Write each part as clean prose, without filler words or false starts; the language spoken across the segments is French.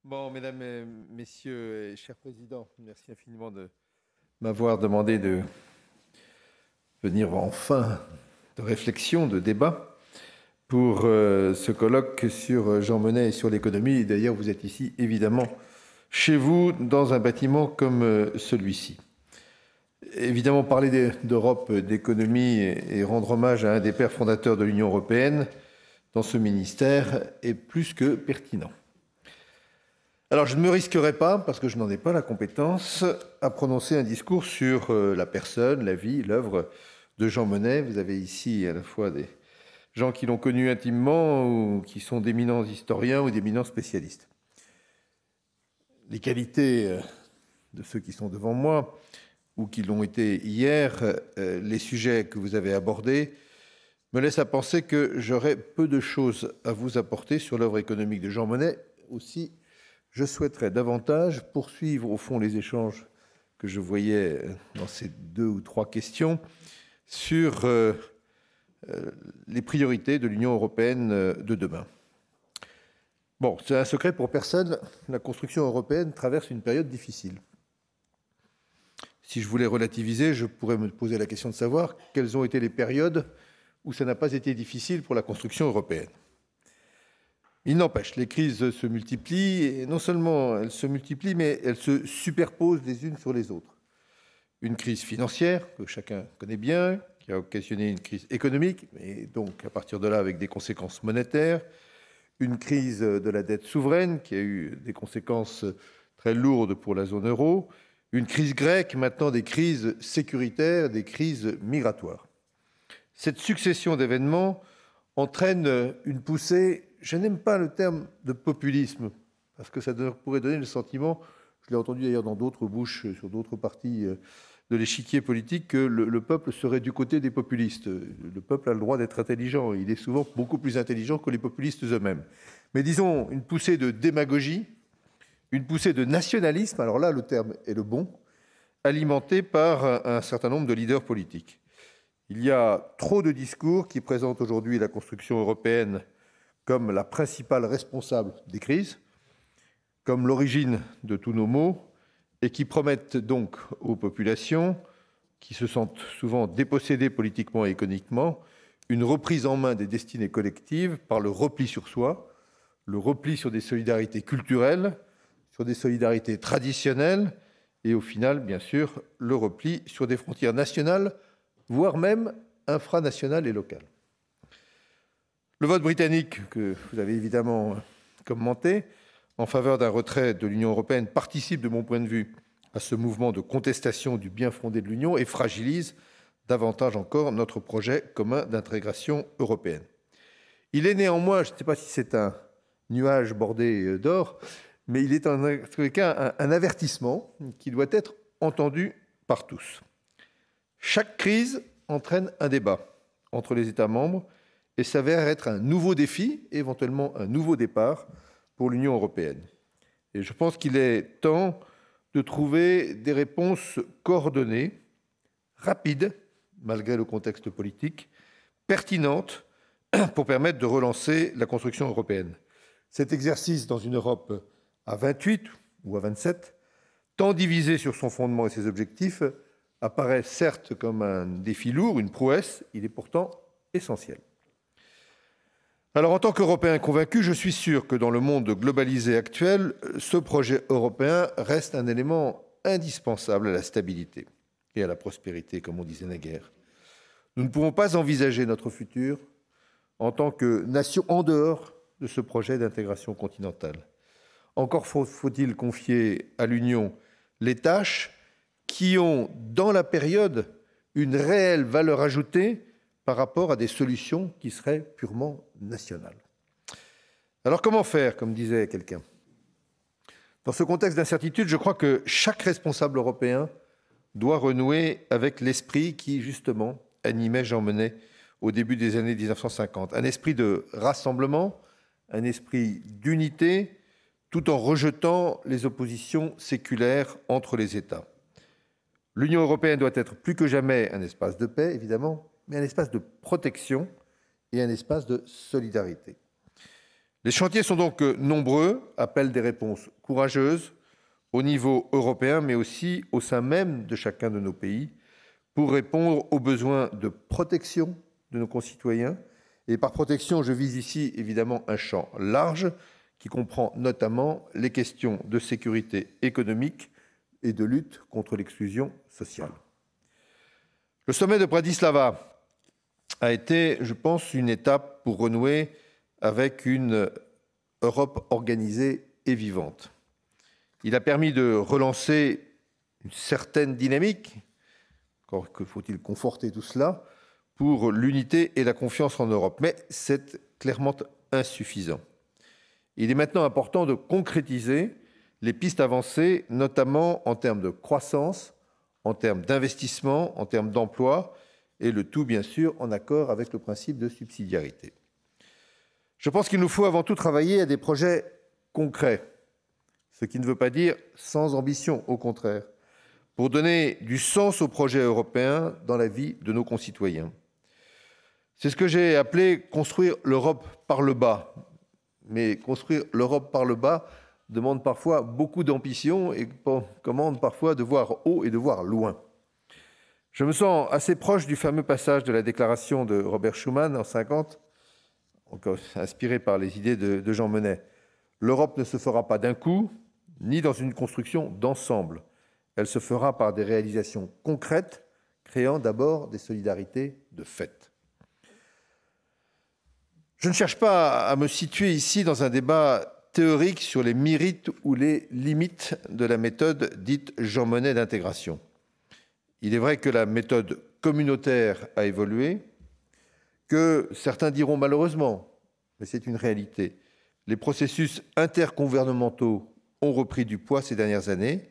Bon, mesdames et messieurs, et chers présidents, merci infiniment de m'avoir demandé de venir en fin de réflexion, de débat, pour ce colloque sur Jean Monnet et sur l'économie. Et d'ailleurs, vous êtes ici, évidemment, chez vous, dans un bâtiment comme celui-ci. Évidemment, parler d'Europe, d'économie et rendre hommage à un des pères fondateurs de l'Union européenne dans ce ministère est plus que pertinent. Alors, je ne me risquerai pas, parce que je n'en ai pas la compétence, à prononcer un discours sur la personne, la vie, l'œuvre de Jean Monnet. Vous avez ici à la fois des gens qui l'ont connu intimement ou qui sont d'éminents historiens ou d'éminents spécialistes. Les qualités de ceux qui sont devant moi ou qui l'ont été hier, les sujets que vous avez abordés, me laissent à penser que j'aurai peu de choses à vous apporter sur l'œuvre économique de Jean Monnet. Aussi, je souhaiterais davantage poursuivre au fond les échanges que je voyais dans ces 2 ou 3 questions sur les priorités de l'Union européenne de demain. Bon, c'est un secret pour personne, la construction européenne traverse une période difficile. Si je voulais relativiser, je pourrais me poser la question de savoir quelles ont été les périodes où ça n'a pas été difficile pour la construction européenne. Il n'empêche, les crises se multiplient, et non seulement elles se multiplient, mais elles se superposent les unes sur les autres. Une crise financière, que chacun connaît bien, qui a occasionné une crise économique, et donc à partir de là avec des conséquences monétaires. Une crise de la dette souveraine, qui a eu des conséquences très lourdes pour la zone euro. Une crise grecque, maintenant des crises sécuritaires, des crises migratoires. Cette succession d'événements entraîne une poussée, je n'aime pas le terme de populisme, parce que ça pourrait donner le sentiment, je l'ai entendu d'ailleurs dans d'autres bouches, sur d'autres parties de l'échiquier politique, que le peuple serait du côté des populistes. Le peuple a le droit d'être intelligent, il est souvent beaucoup plus intelligent que les populistes eux-mêmes. Mais disons, une poussée de démagogie, une poussée de nationalisme, alors là le terme est le bon, alimentée par un certain nombre de leaders politiques. Il y a trop de discours qui présentent aujourd'hui la construction européenne comme la principale responsable des crises, comme l'origine de tous nos maux, et qui promettent donc aux populations, qui se sentent souvent dépossédées politiquement et économiquement, une reprise en main des destinées collectives par le repli sur soi, le repli sur des solidarités culturelles, sur des solidarités traditionnelles, et au final, bien sûr, le repli sur des frontières nationales, voire même infranationales et locales. Le vote britannique, que vous avez évidemment commenté, en faveur d'un retrait de l'Union européenne participe, de mon point de vue, à ce mouvement de contestation du bien fondé de l'Union et fragilise davantage encore notre projet commun d'intégration européenne. Il est néanmoins, je ne sais pas si c'est un nuage bordé d'or, mais il est en tous les cas un avertissement qui doit être entendu par tous. Chaque crise entraîne un débat entre les États membres et s'avère être un nouveau défi, éventuellement un nouveau départ pour l'Union européenne. Et je pense qu'il est temps de trouver des réponses coordonnées, rapides, malgré le contexte politique, pertinentes pour permettre de relancer la construction européenne. Cet exercice dans une Europe à 28 ou à 27, tant divisée sur son fondement et ses objectifs, apparaît certes comme un défi lourd, une prouesse, il est pourtant essentiel. Alors, en tant qu'Européen convaincu, je suis sûr que dans le monde globalisé actuel, ce projet européen reste un élément indispensable à la stabilité et à la prospérité, comme on disait naguère. Nous ne pouvons pas envisager notre futur en tant que nation en dehors de ce projet d'intégration continentale. Encore faut-il confier à l'Union les tâches qui ont, dans la période, une réelle valeur ajoutée par rapport à des solutions qui seraient purement nationales. Alors comment faire, comme disait quelqu'un? Dans ce contexte d'incertitude, je crois que chaque responsable européen doit renouer avec l'esprit qui, justement, animait Jean Monnet au début des années 1950. Un esprit de rassemblement, un esprit d'unité, tout en rejetant les oppositions séculaires entre les États. L'Union européenne doit être plus que jamais un espace de paix, évidemment, mais un espace de protection et un espace de solidarité. Les chantiers sont donc nombreux, appellent des réponses courageuses au niveau européen, mais aussi au sein même de chacun de nos pays, pour répondre aux besoins de protection de nos concitoyens. Et par protection, je vise ici évidemment un champ large qui comprend notamment les questions de sécurité économique et de lutte contre l'exclusion sociale. Le sommet de Bratislava a été, je pense, une étape pour renouer avec une Europe organisée et vivante. Il a permis de relancer une certaine dynamique, encore que faut-il conforter tout cela, pour l'unité et la confiance en Europe. Mais c'est clairement insuffisant. Il est maintenant important de concrétiser les pistes avancées, notamment en termes de croissance, en termes d'investissement, en termes d'emploi, et le tout, bien sûr, en accord avec le principe de subsidiarité. Je pense qu'il nous faut avant tout travailler à des projets concrets, ce qui ne veut pas dire sans ambition, au contraire, pour donner du sens au projet européen dans la vie de nos concitoyens. C'est ce que j'ai appelé construire l'Europe par le bas. Mais construire l'Europe par le bas demande parfois beaucoup d'ambition et commande parfois de voir haut et de voir loin. Je me sens assez proche du fameux passage de la déclaration de Robert Schuman en 1950, inspiré par les idées de Jean Monnet. L'Europe ne se fera pas d'un coup, ni dans une construction d'ensemble. Elle se fera par des réalisations concrètes, créant d'abord des solidarités de fait. Je ne cherche pas à me situer ici dans un débat théorique sur les mérites ou les limites de la méthode dite Jean Monnet d'intégration. Il est vrai que la méthode communautaire a évolué, que certains diront malheureusement, mais c'est une réalité, les processus intergouvernementaux ont repris du poids ces dernières années,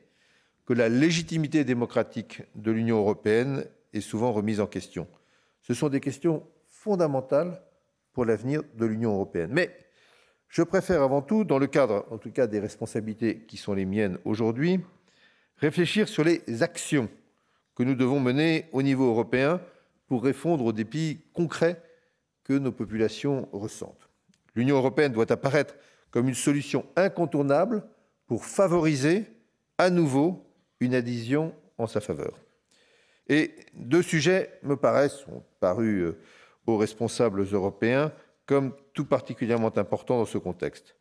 que la légitimité démocratique de l'Union européenne est souvent remise en question. Ce sont des questions fondamentales pour l'avenir de l'Union européenne. Mais je préfère avant tout, dans le cadre, en tout cas, des responsabilités qui sont les miennes aujourd'hui, réfléchir sur les actions que nous devons mener au niveau européen pour répondre aux défis concrets que nos populations ressentent. L'Union européenne doit apparaître comme une solution incontournable pour favoriser à nouveau une adhésion en sa faveur. Et deux sujets me paraissent, ont paru aux responsables européens, comme tout particulièrement important dans ce contexte.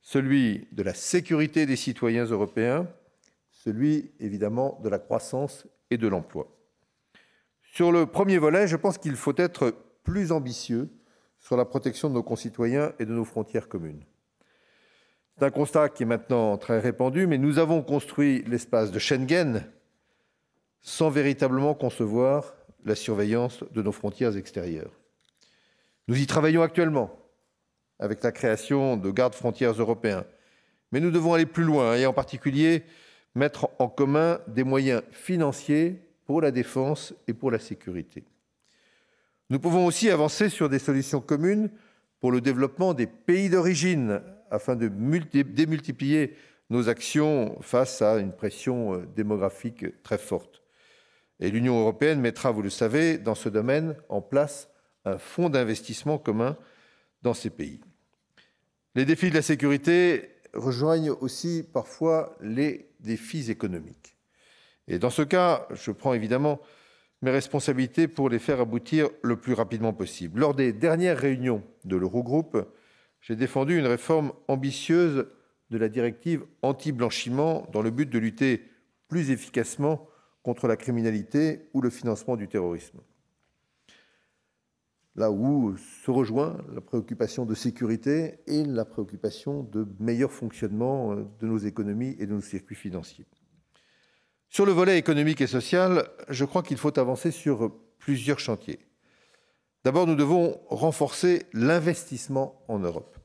Celui de la sécurité des citoyens européens, celui évidemment de la croissance et de l'emploi. Sur le premier volet, je pense qu'il faut être plus ambitieux sur la protection de nos concitoyens et de nos frontières communes. C'est un constat qui est maintenant très répandu, mais nous avons construit l'espace de Schengen sans véritablement concevoir la surveillance de nos frontières extérieures. Nous y travaillons actuellement avec la création de gardes-frontières européens, mais nous devons aller plus loin et en particulier mettre en commun des moyens financiers pour la défense et pour la sécurité. Nous pouvons aussi avancer sur des solutions communes pour le développement des pays d'origine afin de démultiplier nos actions face à une pression démographique très forte. Et l'Union européenne mettra, vous le savez, dans ce domaine en place un fonds d'investissement commun dans ces pays. Les défis de la sécurité rejoignent aussi parfois les défis économiques. Et dans ce cas, je prends évidemment mes responsabilités pour les faire aboutir le plus rapidement possible. Lors des dernières réunions de l'Eurogroupe, j'ai défendu une réforme ambitieuse de la directive anti-blanchiment dans le but de lutter plus efficacement contre la criminalité ou le financement du terrorisme. Là où se rejoint la préoccupation de sécurité et la préoccupation de meilleur fonctionnement de nos économies et de nos circuits financiers. Sur le volet économique et social, je crois qu'il faut avancer sur plusieurs chantiers. D'abord, nous devons renforcer l'investissement en Europe.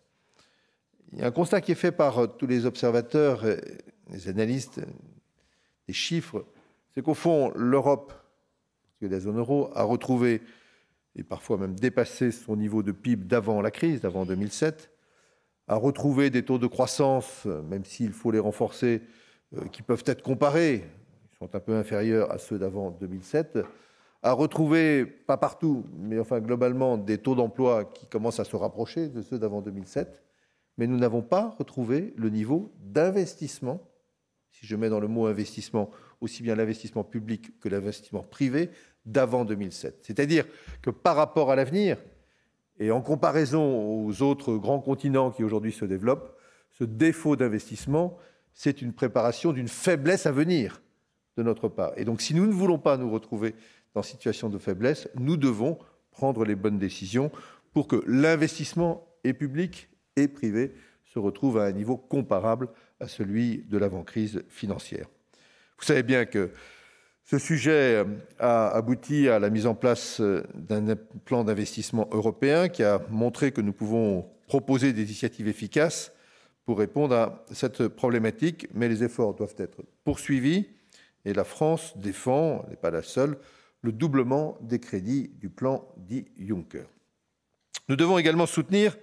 Il y a un constat qui est fait par tous les observateurs, les analystes, les chiffres, c'est qu'au fond, l'Europe, la zone euro, a retrouvé et parfois même dépassé son niveau de PIB d'avant la crise, d'avant 2007, a retrouvé des taux de croissance, même s'il faut les renforcer, qui peuvent être comparés, ils sont un peu inférieurs à ceux d'avant 2007, a retrouvé, pas partout, mais enfin globalement, des taux d'emploi qui commencent à se rapprocher de ceux d'avant 2007, mais nous n'avons pas retrouvé le niveau d'investissement, si je mets dans le mot investissement aussi bien l'investissement public que l'investissement privé, d'avant 2007. C'est-à-dire que par rapport à l'avenir, et en comparaison aux autres grands continents qui aujourd'hui se développent, ce défaut d'investissement, c'est une préparation d'une faiblesse à venir de notre part. Et donc si nous ne voulons pas nous retrouver dans une situation de faiblesse, nous devons prendre les bonnes décisions pour que l'investissement et public et privé se retrouve à un niveau comparable à celui de l'avant-crise financière. Vous savez bien que ce sujet a abouti à la mise en place d'un plan d'investissement européen qui a montré que nous pouvons proposer des initiatives efficaces pour répondre à cette problématique, mais les efforts doivent être poursuivis et la France défend, elle n'est pas la seule, le doublement des crédits du plan dit Juncker. Nous devons également soutenir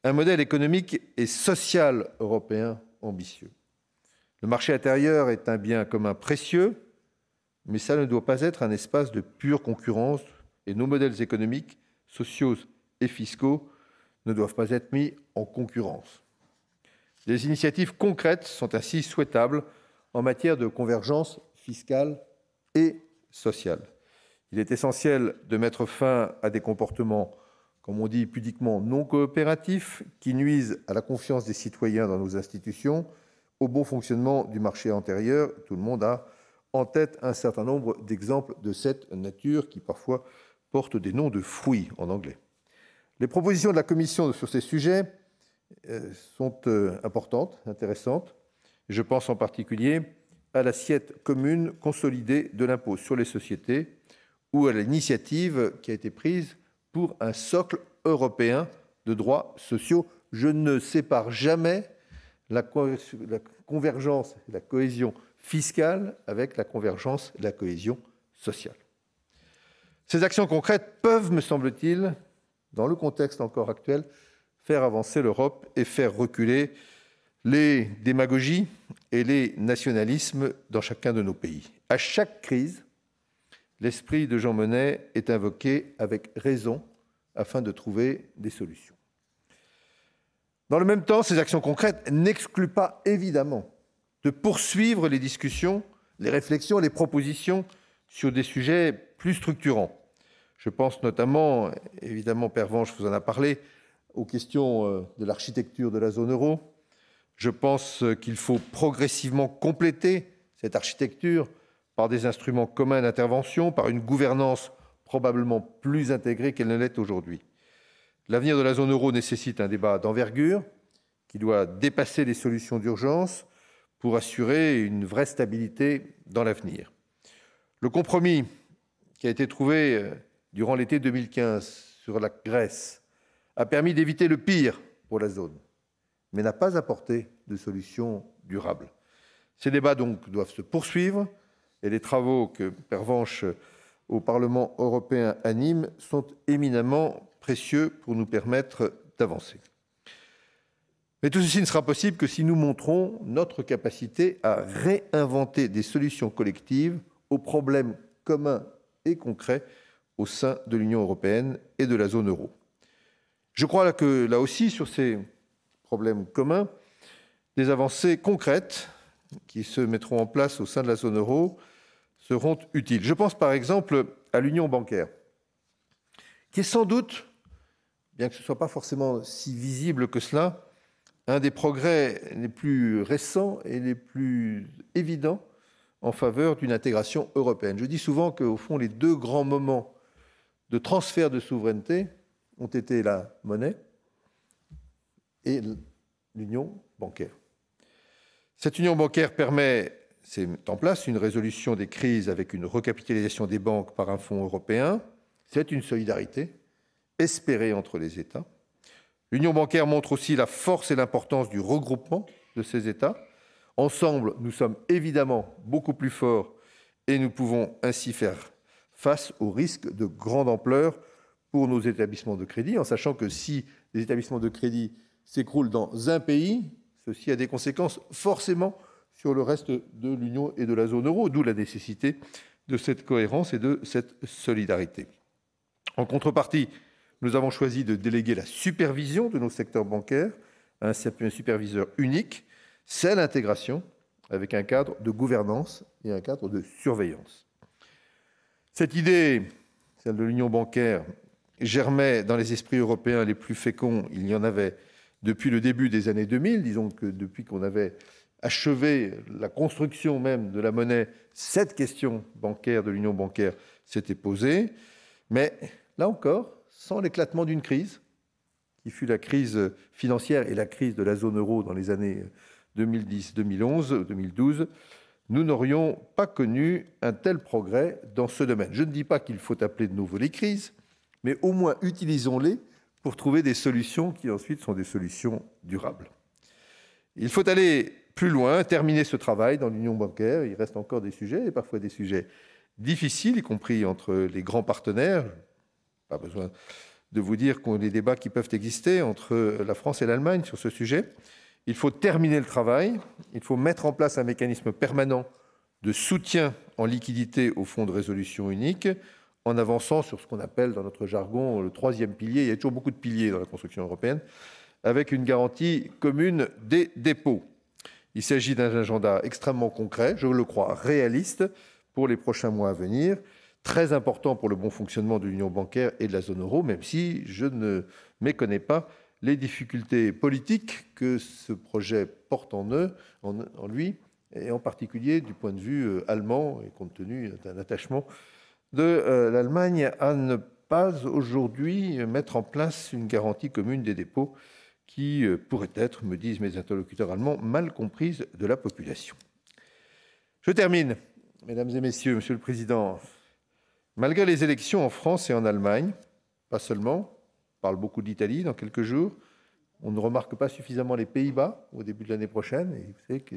un modèle économique et social européen ambitieux. Le marché intérieur est un bien commun précieux, mais ça ne doit pas être un espace de pure concurrence et nos modèles économiques, sociaux et fiscaux ne doivent pas être mis en concurrence. Des initiatives concrètes sont ainsi souhaitables en matière de convergence fiscale et sociale. Il est essentiel de mettre fin à des comportements, comme on dit pudiquement, non coopératifs, qui nuisent à la confiance des citoyens dans nos institutions, au bon fonctionnement du marché intérieur. Tout le monde a en tête un certain nombre d'exemples de cette nature qui parfois portent des noms de fruits en anglais. Les propositions de la Commission sur ces sujets sont importantes, intéressantes. Je pense en particulier à l'assiette commune consolidée de l'impôt sur les sociétés ou à l'initiative qui a été prise pour un socle européen de droits sociaux. Je ne sépare jamais la convergence et la cohésion fiscale avec la convergence et la cohésion sociale. Ces actions concrètes peuvent, me semble-t-il, dans le contexte encore actuel, faire avancer l'Europe et faire reculer les démagogies et les nationalismes dans chacun de nos pays. À chaque crise, l'esprit de Jean Monnet est invoqué avec raison afin de trouver des solutions. Dans le même temps, ces actions concrètes n'excluent pas évidemment de poursuivre les discussions, les réflexions, les propositions sur des sujets plus structurants. Je pense notamment, évidemment, Pervenche vous en a parlé, aux questions de l'architecture de la zone euro. Je pense qu'il faut progressivement compléter cette architecture par des instruments communs d'intervention, par une gouvernance probablement plus intégrée qu'elle ne l'est aujourd'hui. L'avenir de la zone euro nécessite un débat d'envergure qui doit dépasser les solutions d'urgence pour assurer une vraie stabilité dans l'avenir. Le compromis qui a été trouvé durant l'été 2015 sur la Grèce a permis d'éviter le pire pour la zone, mais n'a pas apporté de solution durable. Ces débats donc doivent se poursuivre et les travaux que Pervenche au Parlement européen anime sont éminemment précieux pour nous permettre d'avancer. Mais tout ceci ne sera possible que si nous montrons notre capacité à réinventer des solutions collectives aux problèmes communs et concrets au sein de l'Union européenne et de la zone euro. Je crois que, là aussi, sur ces problèmes communs, des avancées concrètes qui se mettront en place au sein de la zone euro seront utiles. Je pense par exemple à l'union bancaire, qui est sans doute, bien que ce ne soit pas forcément si visible que cela, un des progrès les plus récents et les plus évidents en faveur d'une intégration européenne. Je dis souvent qu'au fond, les deux grands moments de transfert de souveraineté ont été la monnaie et l'union bancaire. Cette union bancaire met en place une résolution des crises avec une recapitalisation des banques par un fonds européen. C'est une solidarité espérée entre les États. L'union bancaire montre aussi la force et l'importance du regroupement de ces États. Ensemble, nous sommes évidemment beaucoup plus forts et nous pouvons ainsi faire face aux risques de grande ampleur pour nos établissements de crédit, en sachant que si les établissements de crédit s'écroulent dans un pays, ceci a des conséquences forcément sur le reste de l'Union et de la zone euro, d'où la nécessité de cette cohérence et de cette solidarité. En contrepartie, nous avons choisi de déléguer la supervision de nos secteurs bancaires un superviseur unique, c'est l'intégration avec un cadre de gouvernance et un cadre de surveillance. Cette idée, celle de l'union bancaire, germait dans les esprits européens les plus féconds. Il y en avait depuis le début des années 2000. Disons que depuis qu'on avait achevé la construction même de la monnaie, cette question bancaire de l'union bancaire s'était posée. Mais là encore, sans l'éclatement d'une crise, qui fut la crise financière et la crise de la zone euro dans les années 2010, 2011, 2012, nous n'aurions pas connu un tel progrès dans ce domaine. Je ne dis pas qu'il faut appeler de nouveau les crises, mais au moins utilisons-les pour trouver des solutions qui ensuite sont des solutions durables. Il faut aller plus loin, terminer ce travail dans l'union bancaire. Il reste encore des sujets, et parfois des sujets difficiles, y compris entre les grands partenaires. Pas besoin de vous dire qu'on a des débats qui peuvent exister entre la France et l'Allemagne sur ce sujet. Il faut terminer le travail, il faut mettre en place un mécanisme permanent de soutien en liquidité au fonds de résolution unique, en avançant sur ce qu'on appelle dans notre jargon le troisième pilier. Il y a toujours beaucoup de piliers dans la construction européenne, avec une garantie commune des dépôts. Il s'agit d'un agenda extrêmement concret, je le crois réaliste, pour les prochains mois à venir, très important pour le bon fonctionnement de l'union bancaire et de la zone euro, même si je ne méconnais pas les difficultés politiques que ce projet porte en lui, et en particulier du point de vue allemand, et compte tenu d'un attachement de l'Allemagne à ne pas aujourd'hui mettre en place une garantie commune des dépôts qui pourrait être, me disent mes interlocuteurs allemands, mal comprise de la population. Je termine, mesdames et messieurs, monsieur le Président. Malgré les élections en France et en Allemagne, pas seulement, on parle beaucoup de l'Italie dans quelques jours, on ne remarque pas suffisamment les Pays-Bas au début de l'année prochaine. Et vous savez que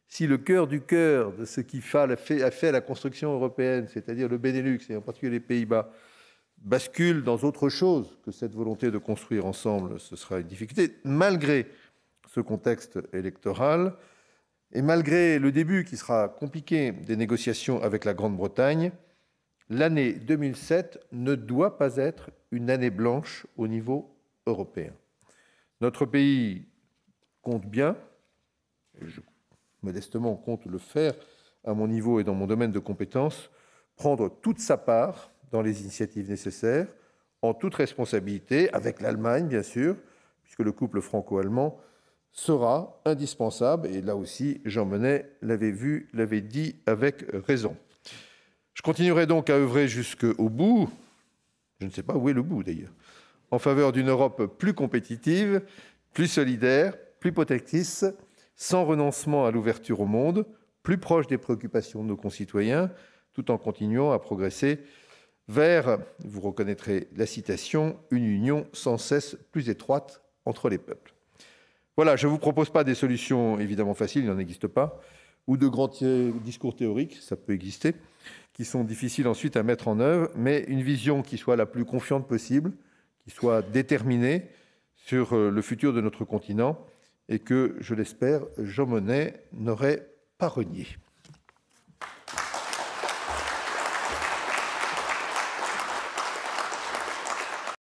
si le cœur du cœur de ce qui a fait la construction européenne, c'est-à-dire le Benelux et en particulier les Pays-Bas, bascule dans autre chose que cette volonté de construire ensemble, ce sera une difficulté. Malgré ce contexte électoral et malgré le début qui sera compliqué des négociations avec la Grande-Bretagne, l'année 2007 ne doit pas être une année blanche au niveau européen. Notre pays compte bien, et je modestement compte le faire à mon niveau et dans mon domaine de compétences, prendre toute sa part dans les initiatives nécessaires, en toute responsabilité, avec l'Allemagne bien sûr, puisque le couple franco-allemand sera indispensable, et là aussi Jean Monnet l'avait dit avec raison. Je continuerai donc à œuvrer jusqu'au bout, je ne sais pas où est le bout d'ailleurs, en faveur d'une Europe plus compétitive, plus solidaire, plus protectrice, sans renoncement à l'ouverture au monde, plus proche des préoccupations de nos concitoyens, tout en continuant à progresser vers, vous reconnaîtrez la citation, une union sans cesse plus étroite entre les peuples. Voilà, je ne vous propose pas des solutions évidemment faciles, il n'en existe pas, ou de grands discours théoriques, ça peut exister, qui sont difficiles ensuite à mettre en œuvre, mais une vision qui soit la plus confiante possible, qui soit déterminée sur le futur de notre continent et que, je l'espère, Jean Monnet n'aurait pas renié.